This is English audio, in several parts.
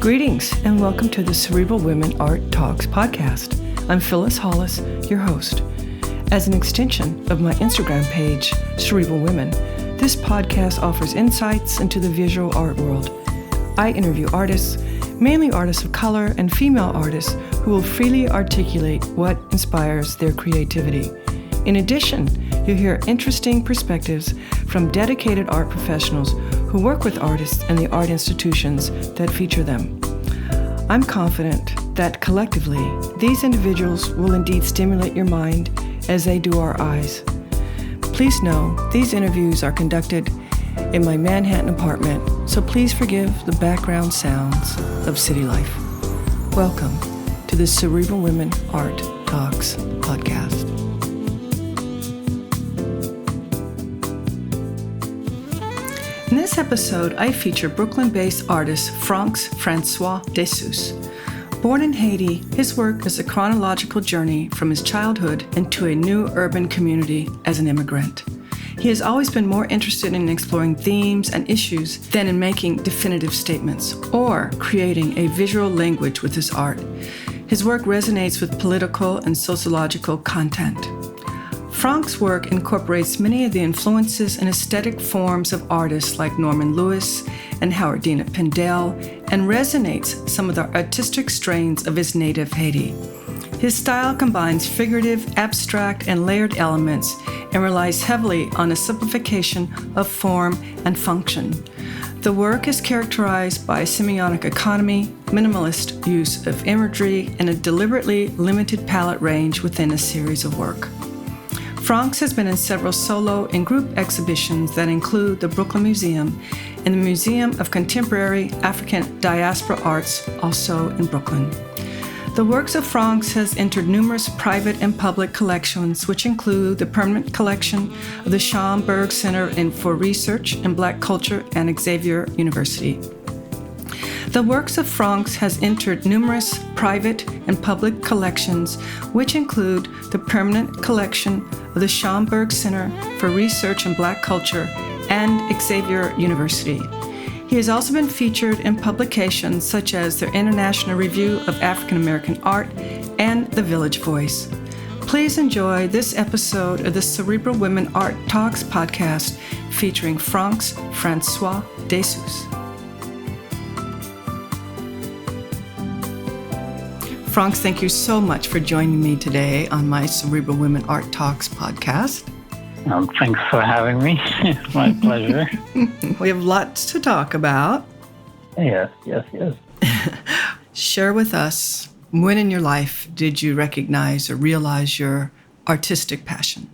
Greetings and welcome to the Cerebral Women Art Talks podcast. I'm Phyllis Hollis, your host. As an extension of my Instagram page, Cerebral Women, this podcast offers insights into the visual art world. I interview artists, mainly artists of color and female artists who will freely articulate what inspires their creativity. In addition, you'll hear interesting perspectives from dedicated art professionals who work with artists and the art institutions that feature them. I'm confident that collectively, these individuals will indeed stimulate your mind as they do our eyes. Please know these interviews are conducted in my Manhattan apartment, so please forgive the background sounds of city life. Welcome to the Cerebral Women Art Talks podcast. In this episode, I feature Brooklyn-based artist Francks Francois Deceus. Born in Haiti, his work is a chronological journey from his childhood into a new urban community as an immigrant. He has always been more interested in exploring themes and issues than in making definitive statements or creating a visual language with his art. His work resonates with political and sociological content. Francks' work incorporates many of the influences and aesthetic forms of artists like Norman Lewis and Howardina Pindell and resonates some of the artistic strains of his native Haiti. His style combines figurative, abstract, and layered elements and relies heavily on a simplification of form and function. The work is characterized by a semiotic economy, minimalist use of imagery, and a deliberately limited palette range within a series of work. Francks has been in several solo and group exhibitions that include the Brooklyn Museum and the Museum of Contemporary African Diaspora Arts, also in Brooklyn. The works of Francks has entered numerous private and public collections, which include the permanent collection of the Schomburg Center for Research in Black Culture and Xavier University. The works of Francks has entered numerous private and public collections, which include the permanent collection of the Schomburg Center for Research in Black Culture and Xavier University. He has also been featured in publications such as the International Revue of African American Art and The Village Voice. Please enjoy this episode of the Cerebral Women Art Talks podcast featuring Francks Francois Deceus. Francks, thank you so much for joining me today on my Cerebral Women Art Talks podcast. Thanks for having me. It's my pleasure. We have lots to talk about. Yes. Share with us, when in your life did you recognize or realize your artistic passion?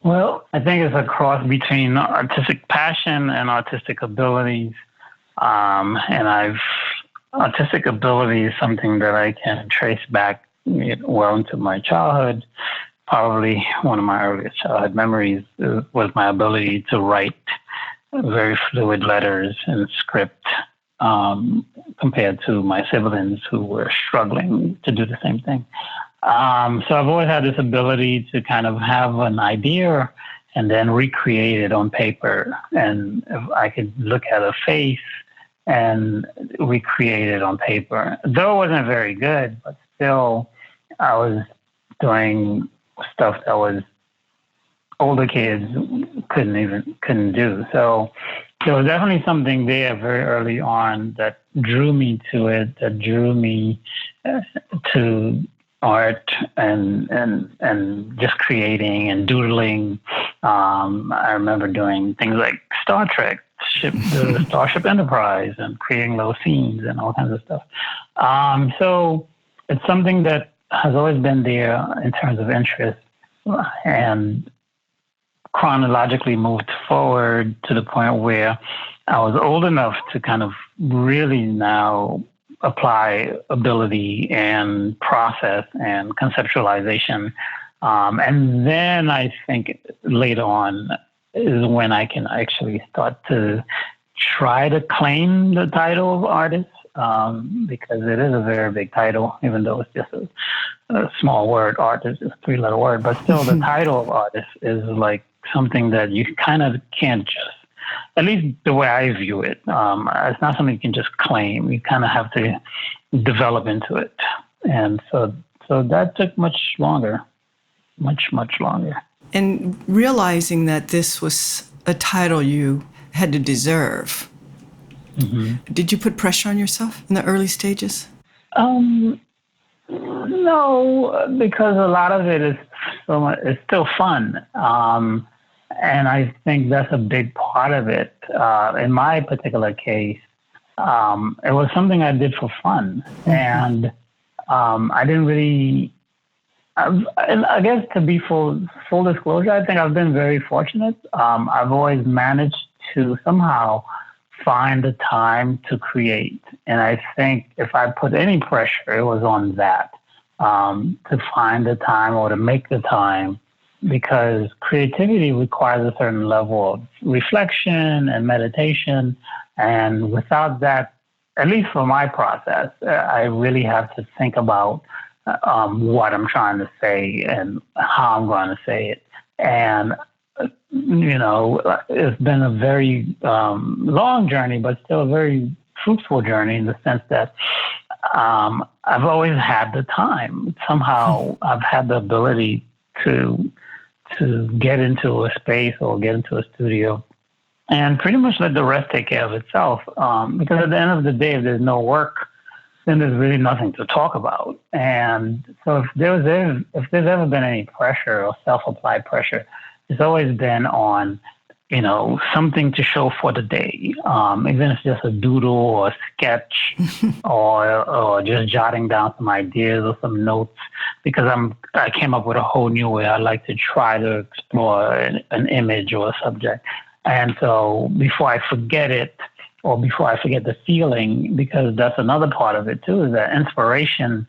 Well, I think it's a cross between artistic passion and artistic abilities. Artistic ability is something that I can trace back well into my childhood. Probably one of my earliest childhood memories was my ability to write very fluid letters and script compared to my siblings who were struggling to do the same thing. So I've always had this ability to kind of have an idea and then recreate it on paper. And if I could look at a face and recreate it on paper. Though it wasn't very good, but still I was doing stuff that was older kids couldn't do. So there was definitely something there very early on that drew me to it, that drew me to art and just creating and doodling. I remember doing things like Star Trek, the Starship Enterprise, and creating little scenes and all kinds of stuff. So it's something that has always been there in terms of interest and chronologically moved forward to the point where I was old enough to kind of really now apply ability and process and conceptualization. And then I think later on is when I can actually start to try to claim the title of artist, because it is a very big title, even though it's just a small word. Art is just a three-letter word, but still the title of artist is like something that you kind of can't just at least the way I view it. It's not something you can just claim. You kind of have to develop into it. And so that took much longer, much longer. And realizing that this was a title you had to deserve, did you put pressure on yourself in the early stages? No, because a lot of it is it's still fun. And I think that's a big part of it. In my particular case, it was something I did for fun. And I didn't really, and I guess to be full disclosure, I think I've been very fortunate. I've always managed to somehow find the time to create. And I think if I put any pressure, it was on that, to find the time or to make the time, because creativity requires a certain level of reflection and meditation. And without that, at least for my process, I really have to think about what I'm trying to say and how I'm going to say it. And, it's been a very long journey, but still a very fruitful journey in the sense that I've always had the time. Somehow I've had the ability to get into a space or get into a studio and pretty much let the rest take care of itself. Because at the end of the day, if there's no work, then there's really nothing to talk about. And so if there's ever been any pressure or self-applied pressure, it's always been on, something to show for the day, even if it's just a doodle or a sketch or just jotting down some ideas or some notes, because I came up with a whole new way I like to try to explore an image or a subject. And so before I forget it, or before I forget the feeling, because that's another part of it too, is that inspiration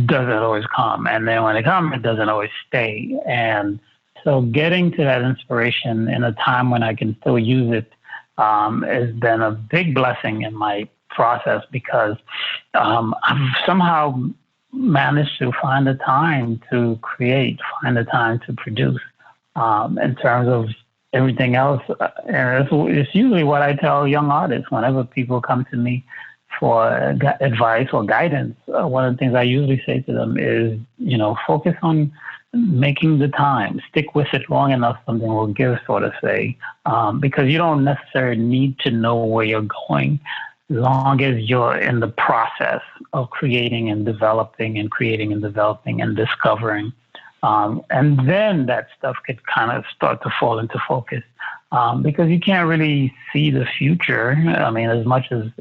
doesn't always come. And then when it comes, it doesn't always stay. And so getting to that inspiration in a time when I can still use it has been a big blessing in my process, because I've somehow managed to find the time to create, find the time to produce. In terms of everything else, and it's usually what I tell young artists whenever people come to me for advice or guidance. One of the things I usually say to them is, focus on making the time, stick with it long enough, something will give, so to say, because you don't necessarily need to know where you're going, as long as you're in the process of creating and developing and discovering. And then that stuff could kind of start to fall into focus, because you can't really see the future. I mean, as much as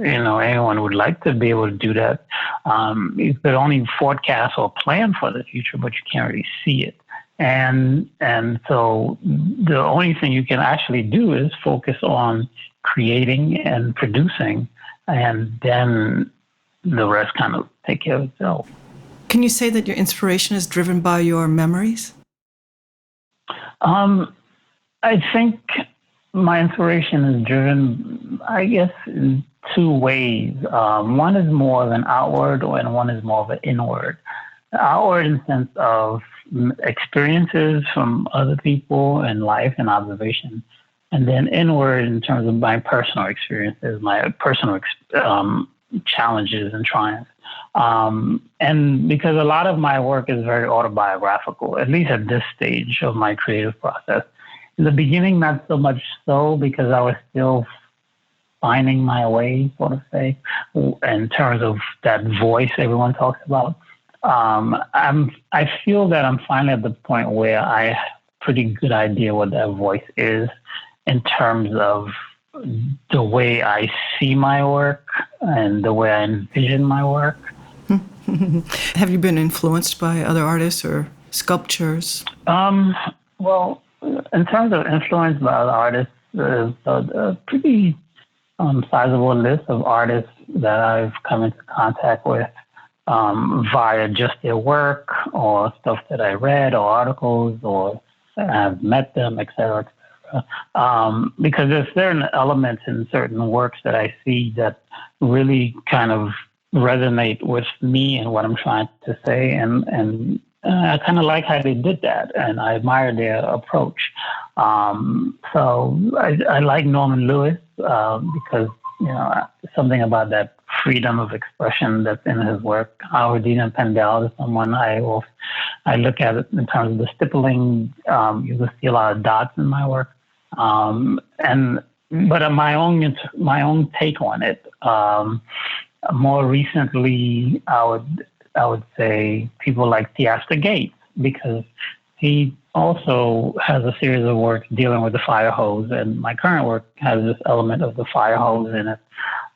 anyone would like to be able to do that. You could only forecast or plan for the future, but you can't really see it. And so the only thing you can actually do is focus on creating and producing, and then the rest kind of take care of itself. Can you say that your inspiration is driven by your memories? I think my inspiration is driven, I guess, in two ways. One is more of an outward, and one is more of an inward. Outward in the sense of experiences from other people and life and observation, and then inward in terms of my personal experiences, my personal challenges and triumphs. And because a lot of my work is very autobiographical, at least at this stage of my creative process. In the beginning, not so much so, because I was still finding my way, so to say, in terms of that voice everyone talks about. I feel that I'm finally at the point where I have a pretty good idea what that voice is in terms of the way I see my work and the way I envision my work. Have you been influenced by other artists or sculptures? Well, in terms of influence by other artists, there's a pretty sizable list of artists that I've come into contact with via just their work or stuff that I read or articles, or I've met them, et cetera, et cetera. Because there's certain elements in certain works that I see that really kind of resonate with me and what I'm trying to say, and I kind of like how they did that, and I admire their approach. So I like Norman Lewis because, something about that freedom of expression that's in his work. Howard Dean Pendel is someone I look at it in terms of the stippling. You will see a lot of dots in my work, but my own take on it. More recently, I would say people like Theaster Gates, because he also has a series of works dealing with the fire hose, and my current work has this element of the fire hose in it.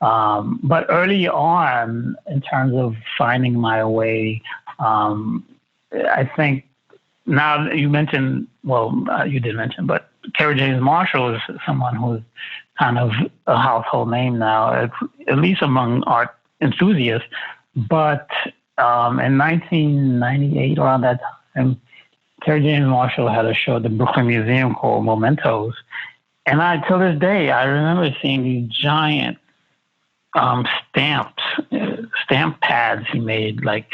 But early on, in terms of finding my way, I think now you mentioned, you did mention, but Kerry James Marshall is someone who's kind of a household name now, at least among art enthusiasts. But in 1998, around that time, Kerry James Marshall had a show at the Brooklyn Museum called Mementos. And till this day, I remember seeing these giant stamp pads he made, like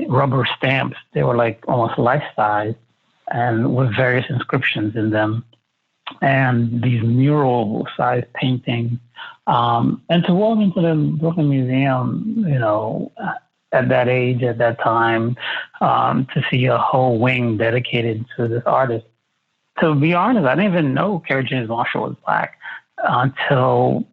rubber stamps. They were like almost life-size and with various inscriptions in them. And these mural-sized paintings. And to walk into the Brooklyn Museum, at that age, at that time, to see a whole wing dedicated to this artist. To be honest, I didn't even know Kerry James Marshall was Black until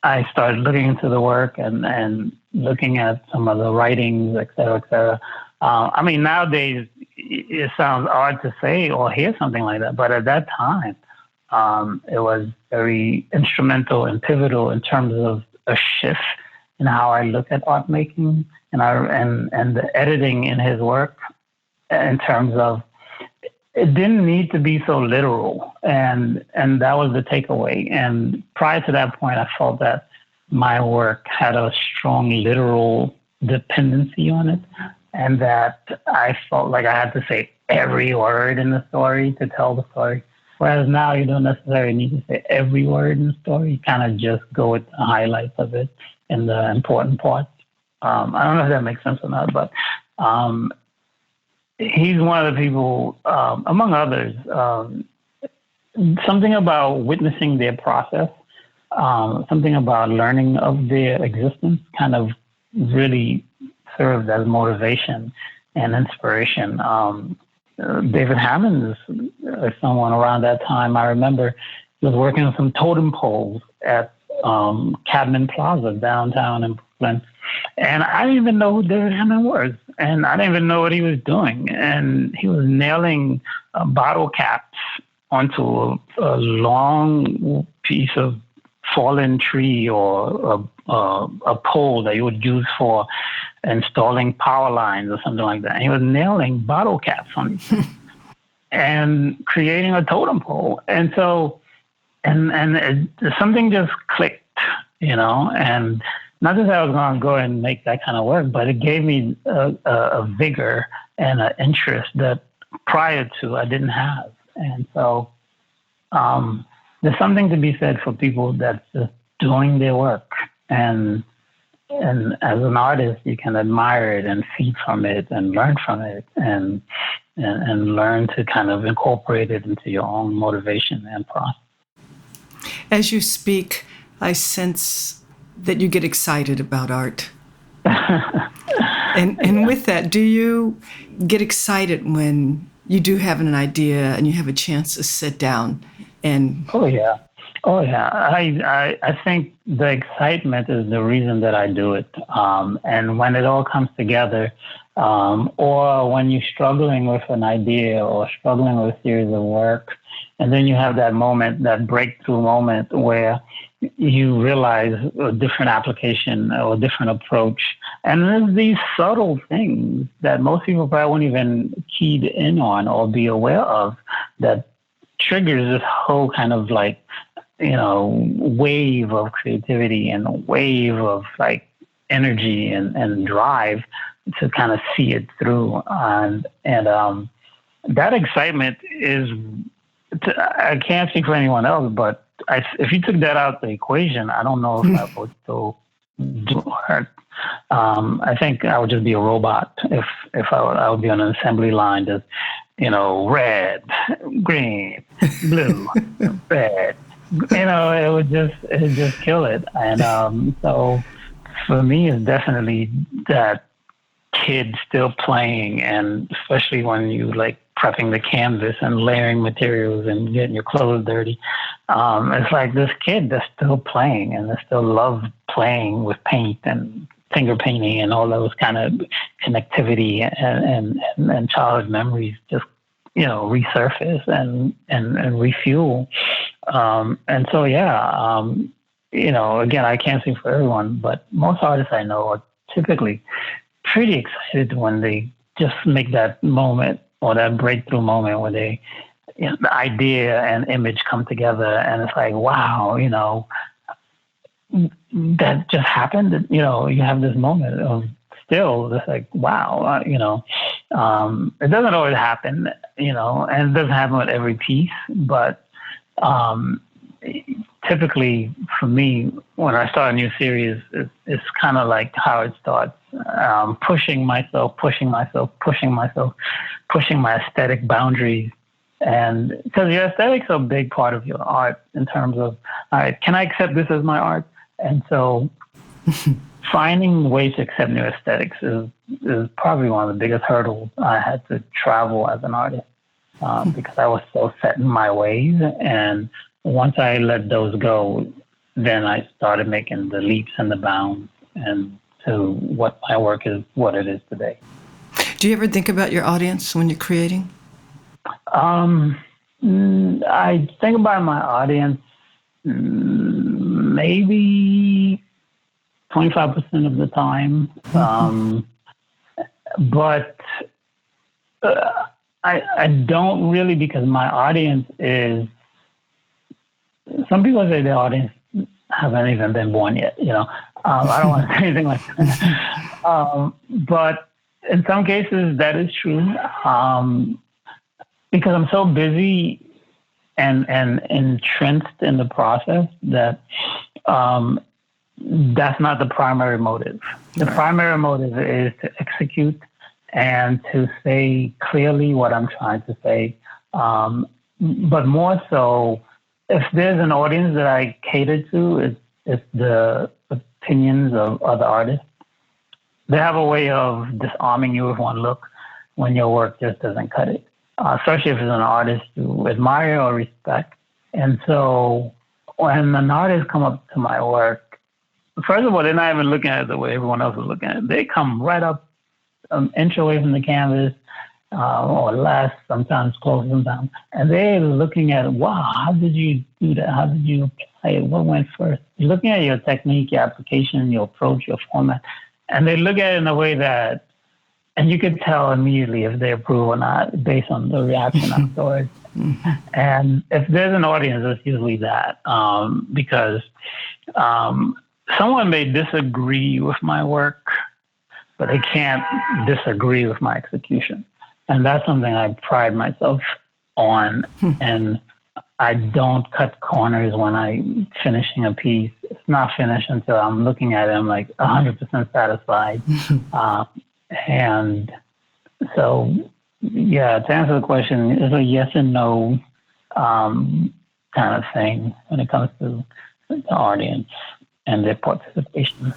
I started looking into the work and looking at some of the writings, et cetera, et cetera. Nowadays, it sounds odd to say or hear something like that, but at that time, it was very instrumental and pivotal in terms of a shift in how I look at art making and the editing in his work, in terms of it didn't need to be so literal, and that was the takeaway. And prior to that point, I felt that my work had a strong literal dependency on it, and that I felt like I had to say every word in the story to tell the story. Whereas now you don't necessarily need to say every word in the story. You kind of just go with the highlights of it and the important parts. I don't know if that makes sense or not, but he's one of the people, among others, something about witnessing their process, something about learning of their existence kind of really served as motivation and inspiration. David Hammond is someone around that time. I remember he was working on some totem poles at Cadman Plaza downtown in Brooklyn. And I didn't even know who David Hammond was. And I didn't even know what he was doing. And he was nailing bottle caps onto a long piece of fallen tree or a pole that you would use for installing power lines or something like that. And he was nailing bottle caps on it and creating a totem pole. And so, something just clicked, and not that I was going to go and make that kind of work, but it gave me a vigor and an interest that prior to I didn't have. And so there's something to be said for people that's just doing their work. And as an artist, you can admire it and feed from it and learn from it and learn to kind of incorporate it into your own motivation and process. As you speak, I sense that you get excited about art. And with that, do you get excited when you do have an idea and you have a chance to sit down and... Oh, yeah. I think the excitement is the reason that I do it. And when it all comes together, or when you're struggling with an idea or struggling with a series of work, and then you have that moment, that breakthrough moment where you realize a different application or a different approach. And there's these subtle things that most people probably won't even keyed in on or be aware of that triggers this whole kind of like, wave of creativity and a wave of like energy and drive to kind of see it through. And that excitement is, I can't speak for anyone else, but if you took that out of the equation, I don't know if I would still do art. I think I would just be a robot if I would be on an assembly line, just, red, green, blue, red. It would just kill it. And so for me, it's definitely that kid still playing, and especially when you like prepping the canvas and layering materials and getting your clothes dirty. It's like this kid that's still playing and that still loves playing with paint and finger painting and all those kind of connectivity and childhood memories just, resurface and refuel. And so, again, I can't speak for everyone, but most artists I know are typically pretty excited when they just make that moment or that breakthrough moment where they, the idea and image come together, and it's like, wow, that just happened. You have this moment of still, it's like, wow, it doesn't always happen, and it doesn't happen with every piece, but typically for me, when I start a new series, it's kind of like how it starts, pushing myself, pushing my aesthetic boundaries. And because your aesthetics are a big part of your art in terms of, all right, can I accept this as my art? And so finding ways to accept new aesthetics is probably one of the biggest hurdles I had to travel as an artist, because I was so set in my ways. And once I let those go, then I started making the leaps and the bounds and to what my work is, what it is today. Do you ever think about your audience when you're creating? I think about my audience maybe 25% of the time. But I don't really, because my audience is, some people say the audience haven't even been born yet, I don't want to say anything like that. But in some cases that is true, because I'm so busy and entrenched in the process that that's not the primary motive. The primary motive is to execute and to say clearly what I'm trying to say. But more so, if there's an audience that I cater to, it's the opinions of other artists. They have a way of disarming you with one look when your work just doesn't cut it, especially if it's an artist you admire or respect. And so when an artist come up to my work, first of all, they're not even looking at it the way everyone else is looking at it. They come right up an inch away from the canvas, or less, sometimes closer sometimes. And they're looking at, wow, how did you do that? How did you apply it? What went first? You're looking at your technique, your application, your approach, your format. And they look at it in a way that, and you could tell immediately if they approve or not based on the reaction afterwards. And if there's an audience, it's usually that, because someone may disagree with my work, but they can't disagree with my execution. And that's something I pride myself on. And I don't cut corners when I'm finishing a piece. It's not finished until I'm looking at it. I'm like 100% satisfied. And so, to answer the question, it's a yes and no kind of thing when it comes to the audience and their participation.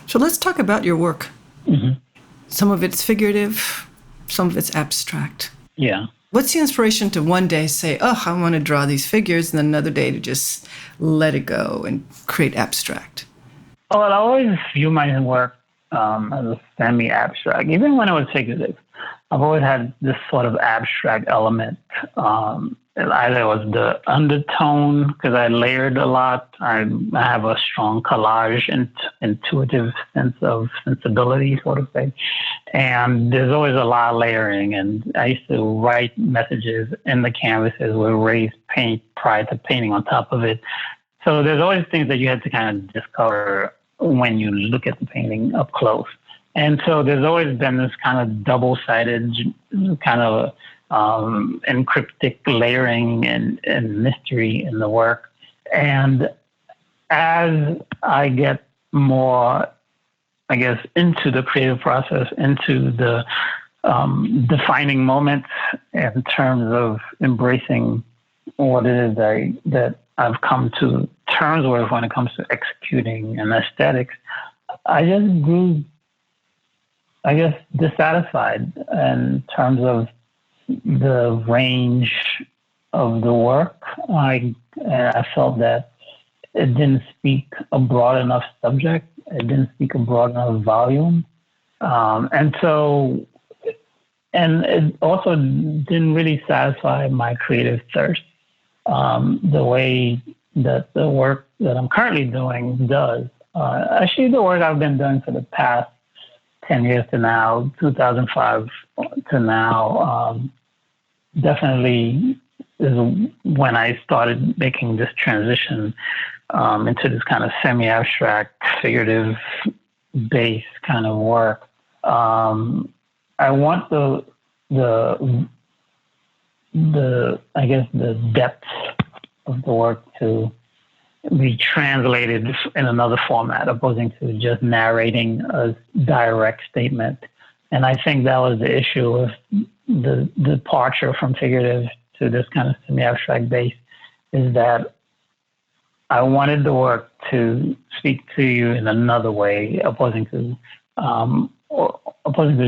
So let's talk about your work. Mm-hmm. Some of it's figurative, some of it's abstract. Yeah. What's the inspiration to one day say, oh, I want to draw these figures, and then another day to just let it go and create abstract? Well, I always view my work as a semi-abstract. Even when it was figurative, I've always had this sort of abstract element. Either it was the undertone, because I layered a lot. I have a strong collage and intuitive sense of sensibility, sort of thing. And there's always a lot of layering. And I used to write messages in the canvases with raised paint prior to painting on top of it. So there's always things that you have to kind of discover when you look at the painting up close. And so there's always been this kind of double-sided kind of encryptic layering and mystery in the work. And as I get more I guess, into the creative process, into the defining moments in terms of embracing what it is that I've come to terms with when it comes to executing and aesthetics. I just grew, I guess, dissatisfied in terms of the range of the work. I felt that it didn't speak a broad enough subject. It didn't speak a broad enough volume. And it also didn't really satisfy my creative thirst the way that the work that I'm currently doing does. Actually, the work I've been doing for the past 10 years to now, 2005 to now, definitely is when I started making this transition into this kind of semi-abstract, figurative-based kind of work. I want the I guess the depth of the work to be translated in another format, opposing to just narrating a direct statement. And I think that was the issue with the departure from figurative to this kind of semi-abstract base, is that I wanted the work to speak to you in another way, opposing to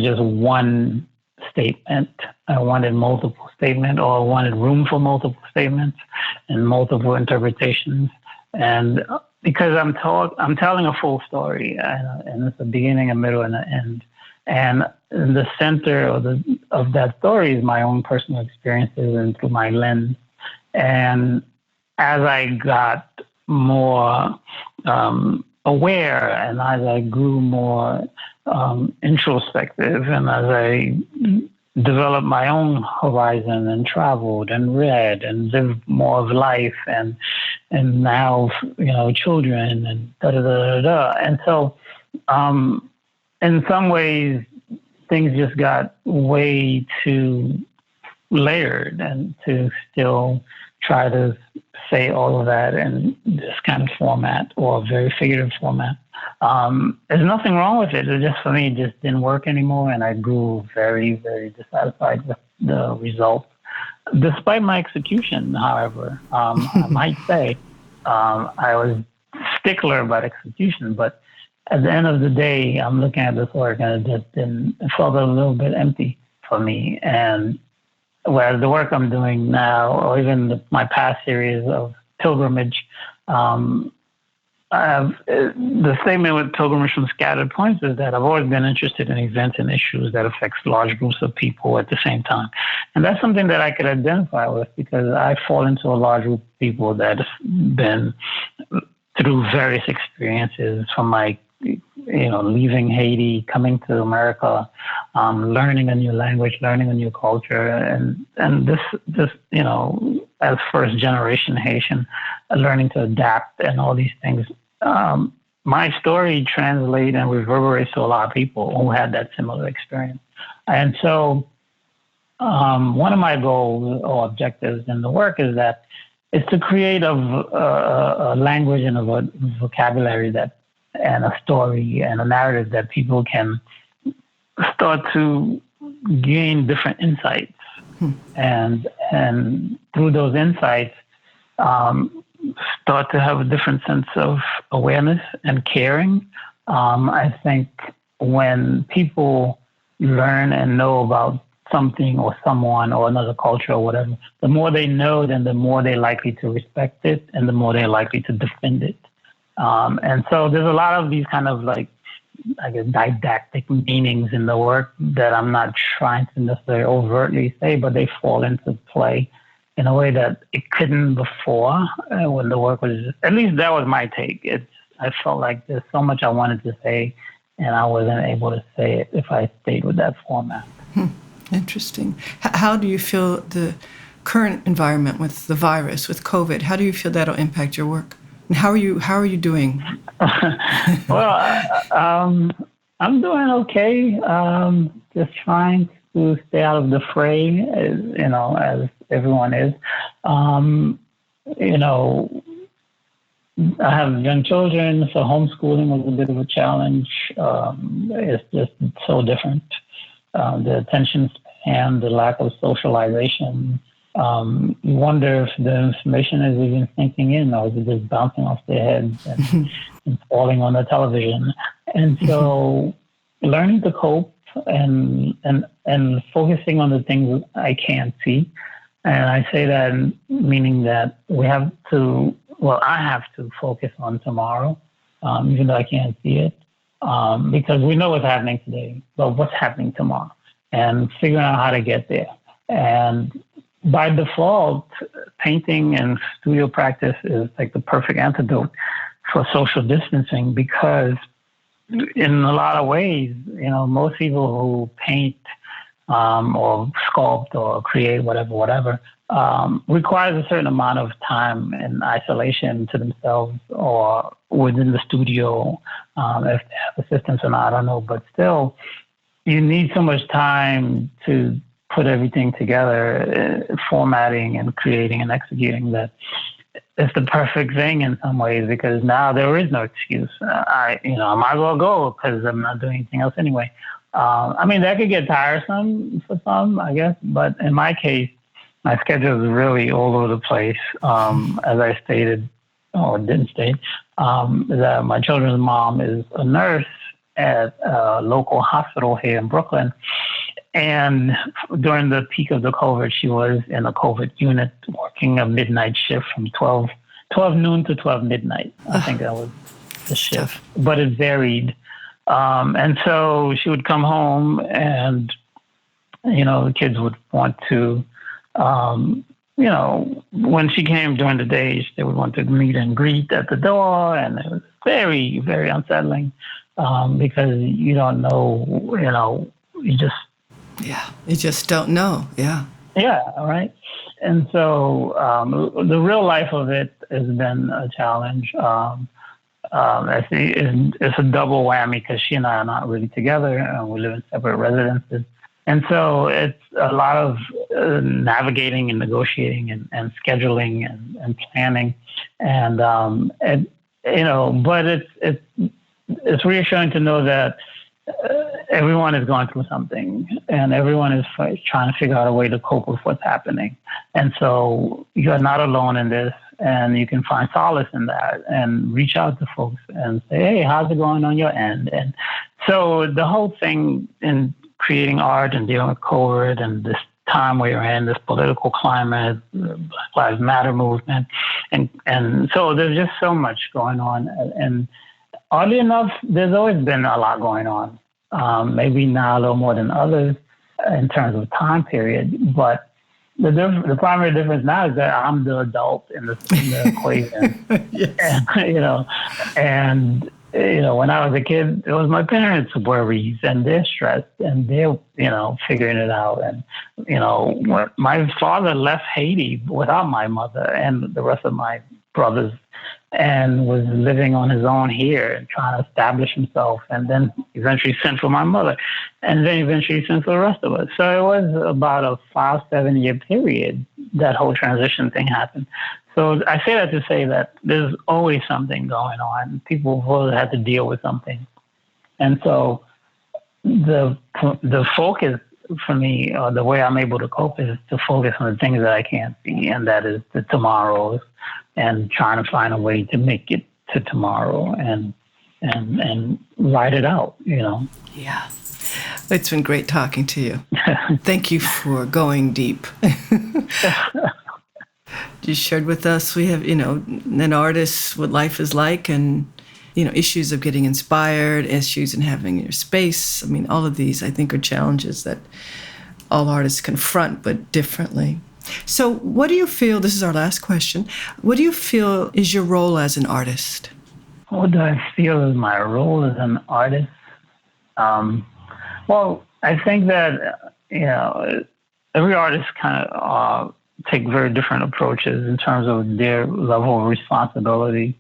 just one statement. I wanted multiple statements, or I wanted room for multiple statements and multiple interpretations. And because I'm telling a full story, and it's a beginning, a middle, and an end. And in the center of that story is my own personal experiences and through my lens. And as I got more aware, and as I grew more introspective, and as I developed my own horizon and traveled and read and lived more of life, and now, children and da-da-da-da-da. And so in some ways, things just got way too layered, and to still try to say all of that in this kind of format, or a very figurative format. There's nothing wrong with it. It just, for me, it just didn't work anymore, and I grew very, very dissatisfied with the result. Despite my execution, however, I might say I was stickler about execution, but at the end of the day, I'm looking at this work, and it felt a little bit empty for me. And whereas the work I'm doing now, or even my past series of Pilgrimage, the statement with Pilgrimage from Scattered Points is that I've always been interested in events and issues that affects large groups of people at the same time. And that's something that I could identify with, because I fall into a large group of people that have been through various experiences, from leaving Haiti, coming to America, learning a new language, learning a new culture, and this as first generation Haitian, learning to adapt and all these things. My story translates and reverberates to a lot of people who had that similar experience. And so one of my goals or objectives in the work is to create a language and a vocabulary and a story and a narrative that people can start to gain different insights. And through those insights, start to have a different sense of awareness and caring. I think when people learn and know about something or someone or another culture or whatever, the more they know, then the more they're likely to respect it, and the more they're likely to defend it. And so there's a lot of these kind of didactic meanings in the work that I'm not trying to necessarily overtly say, but they fall into play in a way that it couldn't before, when the work was, at least that was my take. I felt like there's so much I wanted to say, and I wasn't able to say it if I stayed with that format. Interesting. How do you feel the current environment with the virus, with COVID, how do you feel that'll impact your work? And how are you doing? Well, I'm doing okay. Just trying to stay out of the fray, as everyone is. I have young children, so homeschooling was a bit of a challenge. It's just so different. The attention span, the lack of socialization. You wonder if the information is even sinking in, or is it just bouncing off their heads and falling on the television? And so learning to cope and focusing on the things I can't see. And I say that meaning that I have to focus on tomorrow, even though I can't see it, because we know what's happening today, but what's happening tomorrow, and figuring out how to get there. And by default, painting and studio practice is like the perfect antidote for social distancing, because in a lot of ways, most people who paint or sculpt or create whatever, requires a certain amount of time in isolation to themselves or within the studio, if they have assistants or not, I don't know. But still, you need so much time to put everything together, formatting and creating and executing, that it's the perfect thing in some ways, because now there is no excuse. I might as well go because I'm not doing anything else anyway. That could get tiresome for some, I guess, but in my case, my schedule is really all over the place. As I stated, or didn't state, that my children's mom is a nurse at a local hospital here in Brooklyn. And during the peak of the COVID, she was in a COVID unit working a midnight shift from 12 noon to 12 midnight. I think that was the shift, but it varied. And so she would come home and, the kids would want to, when she came during the day, they would want to meet and greet at the door. And it was very, very unsettling because you don't know, you just don't know. Yeah. Yeah. Right. And so the real life of it has been a challenge. It's a double whammy because she and I are not really together, and we live in separate residences. And so it's a lot of navigating and negotiating and scheduling and planning. And, but it's reassuring to know that everyone is going through something, and everyone is trying to figure out a way to cope with what's happening. And so you're not alone in this, and you can find solace in that and reach out to folks and say, hey, how's it going on your end? And so the whole thing in creating art and dealing with COVID and this time we're in, this political climate, the Black Lives Matter movement, and so there's just so much going on. And oddly enough, there's always been a lot going on. Maybe now a little more than others in terms of time period, but the primary difference now is that I'm the adult in the equation. Yes. And when I was a kid, it was my parents' worries and their stress, and they're figuring it out. And my father left Haiti without my mother and the rest of my brothers, and was living on his own here and trying to establish himself, and then eventually sent for my mother, and then eventually sent for the rest of us. So it was about a 5-7 year period that whole transition thing happened. So I say that to say that there's always something going on. People will have to deal with something. And so the focus for me, or the way I'm able to cope, is to focus on the things that I can't see, and that is the tomorrows, and trying to find a way to make it to tomorrow and write it out, Yeah. It's been great talking to you. Thank you for going deep. You shared with us, we have, an artist, what life is like, and, issues of getting inspired, issues in having your space. All of these, I think, are challenges that all artists confront, but differently. So what do you feel, this is our last question, what do you feel is your role as an artist? What do I feel is my role as an artist? Well, I think that, every artist kind of take very different approaches in terms of their level of responsibility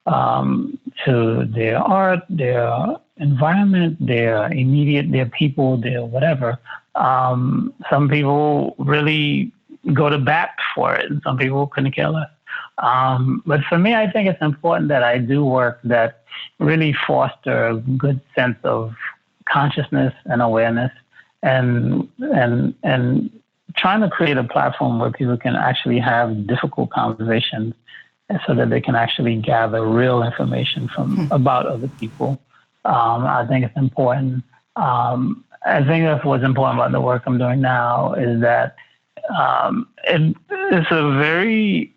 to their art, their environment, their people, their whatever. Some people really go to bat for it, and some people couldn't care less. But for me, I think it's important that I do work that really foster a good sense of consciousness and awareness, and trying to create a platform where people can actually have difficult conversations, so that they can actually gather real information from about other people. I think it's important. I think that's what's important about the work I'm doing now, is that it's a very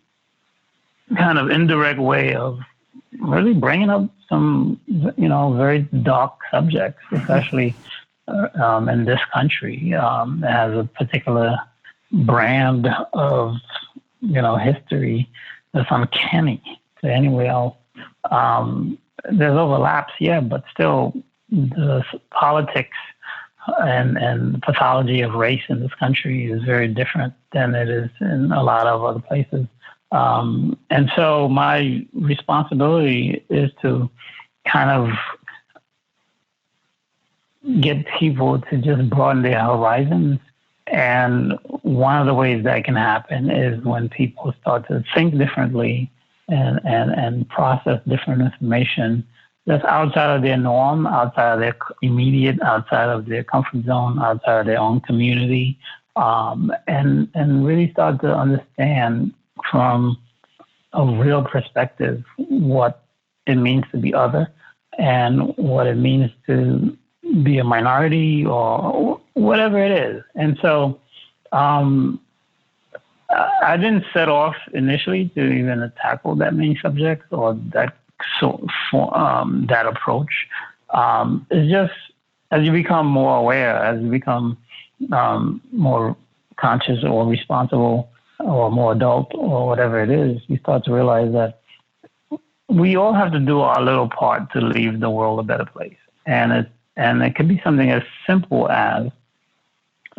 kind of indirect way of really bringing up some, very dark subjects, especially in this country. It has a particular brand of, history that's uncanny to anywhere else. There's overlaps, yeah, but still the politics and the pathology of race in this country is very different than it is in a lot of other places. And so my responsibility is to kind of get people to just broaden their horizons. And one of the ways that can happen is when people start to think differently and process different information that's outside of their norm, outside of their immediate, outside of their comfort zone, outside of their own community, and really start to understand from a real perspective what it means to be other and what it means to be a minority or whatever it is. And so I didn't set off initially to even tackle that many subjects or that that approach. It's just as you become more aware, as you become more conscious or responsible or more adult or whatever it is, you start to realize that we all have to do our little part to leave the world a better place. And it can be something as simple as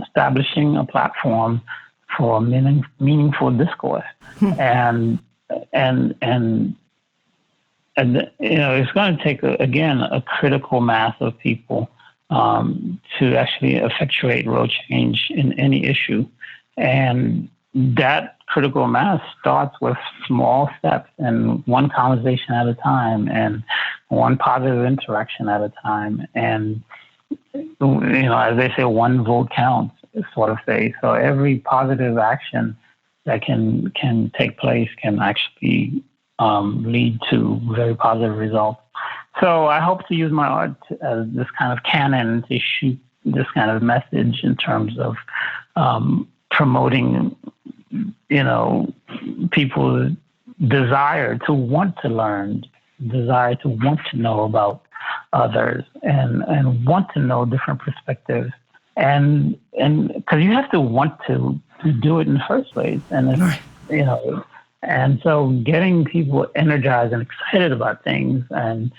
establishing a platform for meaningful discourse. And it's going to take, a critical mass of people to actually effectuate real change in any issue. And that critical mass starts with small steps and one conversation at a time and one positive interaction at a time. And, as they say, one vote counts, sort of say. So every positive action that can take place can actually lead to very positive results. So I hope to use my art as this kind of cannon to shoot this kind of message in terms of promoting, people's desire to want to learn, desire to want to know about others and want to know different perspectives. And because you have to want to do it in the first place. And, and so getting people energized and excited about things and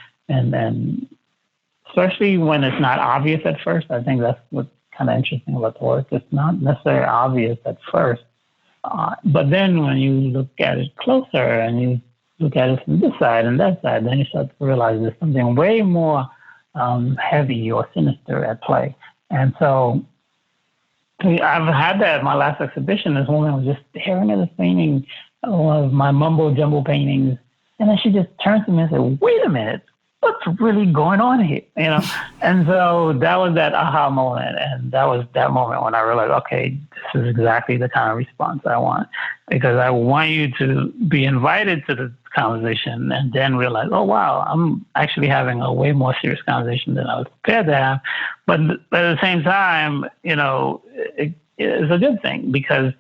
especially when it's not obvious at first, I think that's what's kind of interesting about the work. It's not necessarily obvious at first, but then when you look at it closer and you look at it from this side and that side, then you start to realize there's something way more heavy or sinister at play. And so I've had that at my last exhibition. This woman was just staring at this painting, one of my mumbo jumbo paintings, and then she just turned to me and said, "Wait a minute, what's really going on here?" And so that was that aha moment, and that was that moment when I realized, okay, this is exactly the kind of response I want, because I want you to be invited to the conversation and then realize, oh wow, I'm actually having a way more serious conversation than I was prepared to have. But at the same time, it's a good thing, because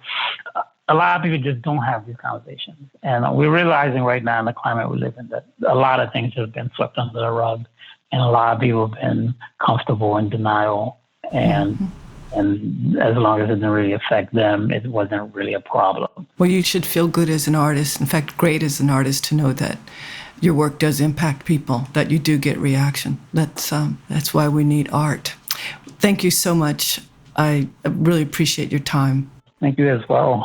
a lot of people just don't have these conversations. And we're realizing right now in the climate we live in that a lot of things have been swept under the rug, and a lot of people have been comfortable in denial. And as long as it didn't really affect them, it wasn't really a problem. Well, you should feel good as an artist, in fact, great as an artist, to know that your work does impact people, that you do get reaction. That's why we need art. Thank you so much. I really appreciate your time. Thank you as well.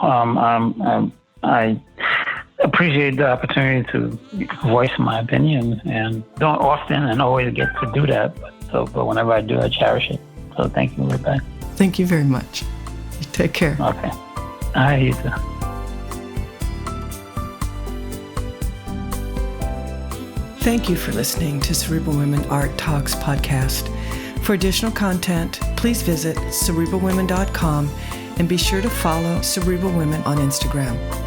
I appreciate the opportunity to voice my opinion, and don't often and always get to do that. But whenever I do, I cherish it. So thank you, Rebecca. Thank you very much. Take care. Okay. All right, you too. Thank you for listening to Cerebral Women Art Talks podcast. For additional content, please visit cerebralwomen.com and be sure to follow Cerebral Women on Instagram.